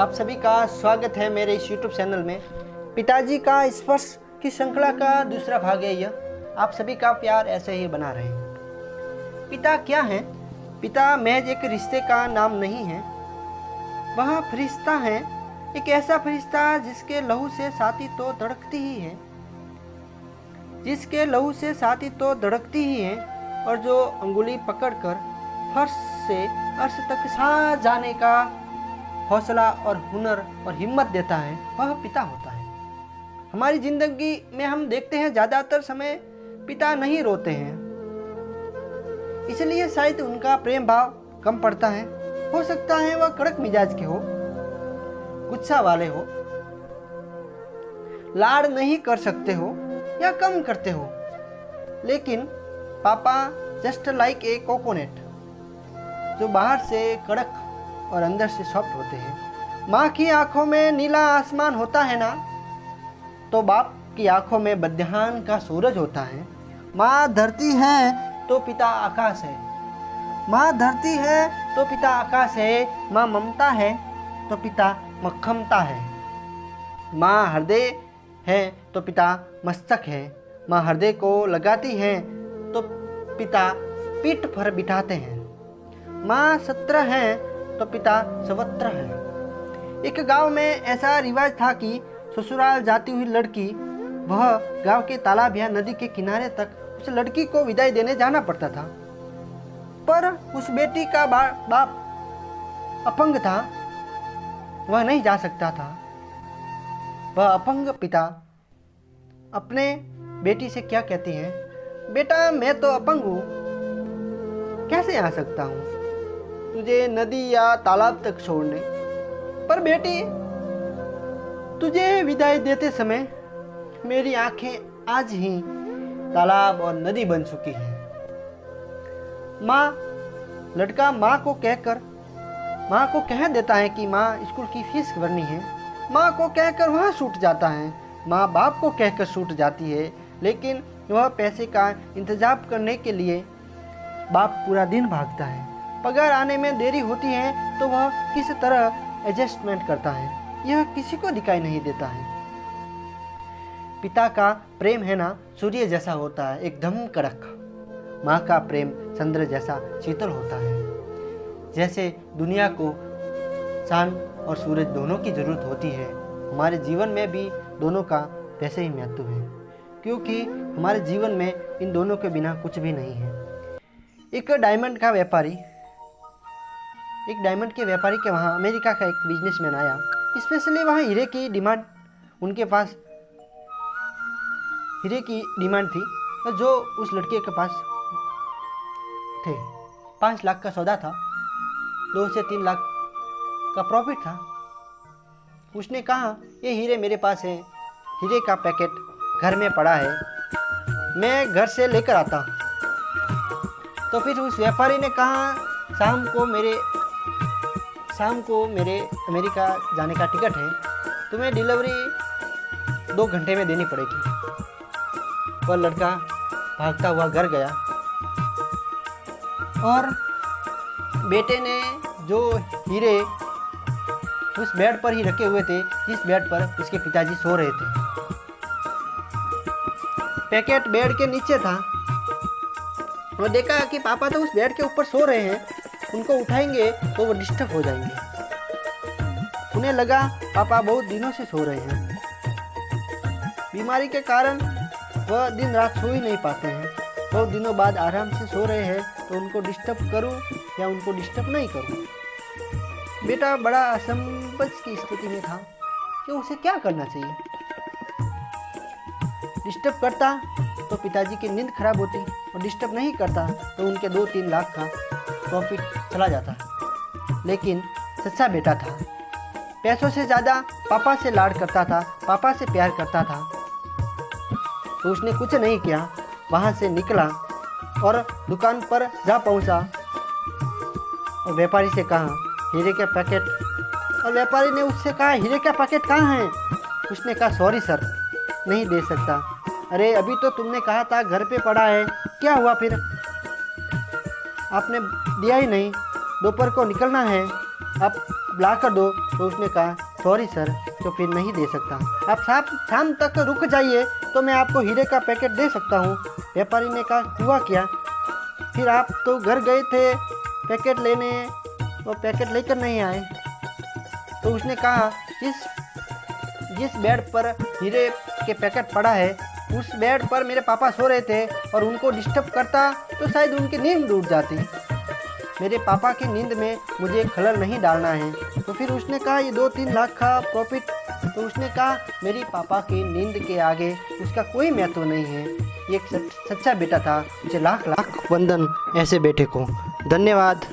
आप सभी का स्वागत है मेरे इस YouTube चैनल में। पिताजी का स्पर्श की श्रृंखला का दूसरा भाग है यह। आप सभी का प्यार ऐसे ही बना रहे। पिता क्या है? पिता महज एक रिश्ते का नाम नहीं है, वह फरिश्ता है, एक ऐसा फरिश्ता जिसके लहू से छाती तो धड़कती ही है, जिसके लहू से छाती तो धड़कती ही है, और जो अंगुली पकड़कर फर्श से अर्श तक छा जाने का हौसला और हुनर और हिम्मत देता है, वह पिता होता है। हमारी जिंदगी में हम देखते हैं ज़्यादातर समय पिता नहीं रोते हैं, इसलिए शायद उनका प्रेम भाव कम पड़ता है। हो सकता है वह कड़क मिजाज के हो, गुस्सा वाले हो, लाड़ नहीं कर सकते हो या कम करते हो, लेकिन पापा जस्ट लाइक ए कोकोनट, जो बाहर से कड़क और अंदर से सॉफ्ट होते हैं। माँ की आंखों में नीला आसमान होता है ना, तो बाप की आंखों में बद्यान का सूरज होता है। माँ धरती है तो पिता आकाश है, माँ धरती है तो पिता आकाश है, माँ ममता है तो पिता मक्खमता है, माँ हृदय है तो पिता मस्तक है, माँ हृदय को लगाती है तो पिता पीठ पर बिठाते हैं, माँ सत्र है तो पिता सवत्र है। एक गांव में ऐसा रिवाज था कि ससुराल जाती हुई लड़की, वह गांव के तालाब या नदी के किनारे तक उस लड़की को विदाई देने जाना पड़ता था, पर उस बेटी का बाप अपंग था, वह नहीं जा सकता था। वह अपंग पिता अपने बेटी से क्या कहती है, बेटा मैं तो अपंग हूँ, कैसे आ सकता हूँ तुझे नदी या तालाब तक छोड़ने। पर बेटी, तुझे विदाई देते समय मेरी आंखें आज ही तालाब और नदी बन चुकी हैं। माँ, लड़का माँ को कह देता है कि माँ स्कूल की फीस भरनी है। माँ को कहकर वह छूट जाता है, माँ बाप को कहकर छूट जाती है, लेकिन वह पैसे का इंतजाम करने के लिए बाप पूरा दिन भागता है। पगार आने में देरी होती है तो वह किस तरह एडजस्टमेंट करता है, यह किसी को दिखाई नहीं देता है। पिता का प्रेम है ना, सूर्य जैसा होता है, एकदम कड़क। माँ का प्रेम चंद्र जैसा शीतल होता है। जैसे दुनिया को चांद और सूरज दोनों की जरूरत होती है, हमारे जीवन में भी दोनों का वैसे ही महत्व है, क्योंकि हमारे जीवन में इन दोनों के बिना कुछ भी नहीं है। एक डायमंड के व्यापारी के वहाँ अमेरिका का एक बिजनेसमैन आया। स्पेशली वहाँ हीरे की डिमांड, उनके पास हीरे की डिमांड थी, जो उस लड़के के पास थे। 5 लाख का सौदा था, 2 से 3 लाख का प्रॉफिट था। उसने कहा, ये हीरे मेरे पास है, हीरे का पैकेट घर में पड़ा है, मैं घर से लेकर आता हूँ। तो फिर उस व्यापारी ने कहा, शाम को मेरे अमेरिका जाने का टिकट है, तुम्हें डिलीवरी 2 घंटे में देनी पड़ेगी। वह लड़का भागता हुआ घर गया और बेटे ने जो हीरे उस बेड पर ही रखे हुए थे, जिस बेड पर उसके पिताजी सो रहे थे, पैकेट बेड के नीचे था। वो देखा कि पापा तो उस बेड के ऊपर सो रहे हैं, उनको उठाएंगे तो वो डिस्टर्ब हो जाएंगे। उन्हें लगा पापा बहुत दिनों से सो रहे हैं, बीमारी के कारण वह दिन रात सो ही नहीं पाते हैं, बहुत दिनों बाद आराम से सो रहे हैं, तो उनको डिस्टर्ब करूं या उनको डिस्टर्ब नहीं करूं। बेटा बड़ा असमंजस की स्थिति में था कि उसे क्या करना चाहिए। डिस्टर्ब करता तो पिताजी की नींद खराब होती, और डिस्टर्ब नहीं करता तो उनके 2-3 लाख का प्रॉफिट चला जाता। लेकिन सच्चा बेटा था, पैसों से ज़्यादा पापा से लाड करता था, पापा से प्यार करता था। तो उसने कुछ नहीं किया, वहाँ से निकला और दुकान पर जा पहुँचा और व्यापारी से कहा, हीरे का पैकेट। और व्यापारी ने उससे कहा, हीरे का पैकेट कहाँ है? उसने कहा, सॉरी सर, नहीं दे सकता। अरे अभी तो तुमने कहा था घर पे पड़ा है, क्या हुआ फिर? आपने दिया ही नहीं, दोपहर को निकलना है, आप ला कर दो। तो उसने कहा सॉरी सर, तो फिर नहीं दे सकता। आप शाम तक रुक जाइए तो मैं आपको हीरे का पैकेट दे सकता हूँ। व्यापारी ने कहा हुआ क्या? फिर आप तो घर गए थे पैकेट लेने, वो पैकेट लेकर नहीं आए। तो उसने कहा जिस बेड पर हीरे के पैकेट पड़ा है उस बेड पर मेरे पापा सो रहे थे और उनको डिस्टर्ब करता तो शायद उनकी नींद टूट जाती। मेरे पापा की नींद में मुझे खलल नहीं डालना है। तो फिर उसने कहा ये 2-3 लाख का प्रॉफिट। तो उसने कहा मेरी पापा की नींद के आगे उसका कोई महत्व नहीं है। ये एक सच्चा बेटा था, मुझे लाख लाख वंदन ऐसे बेटे को। धन्यवाद।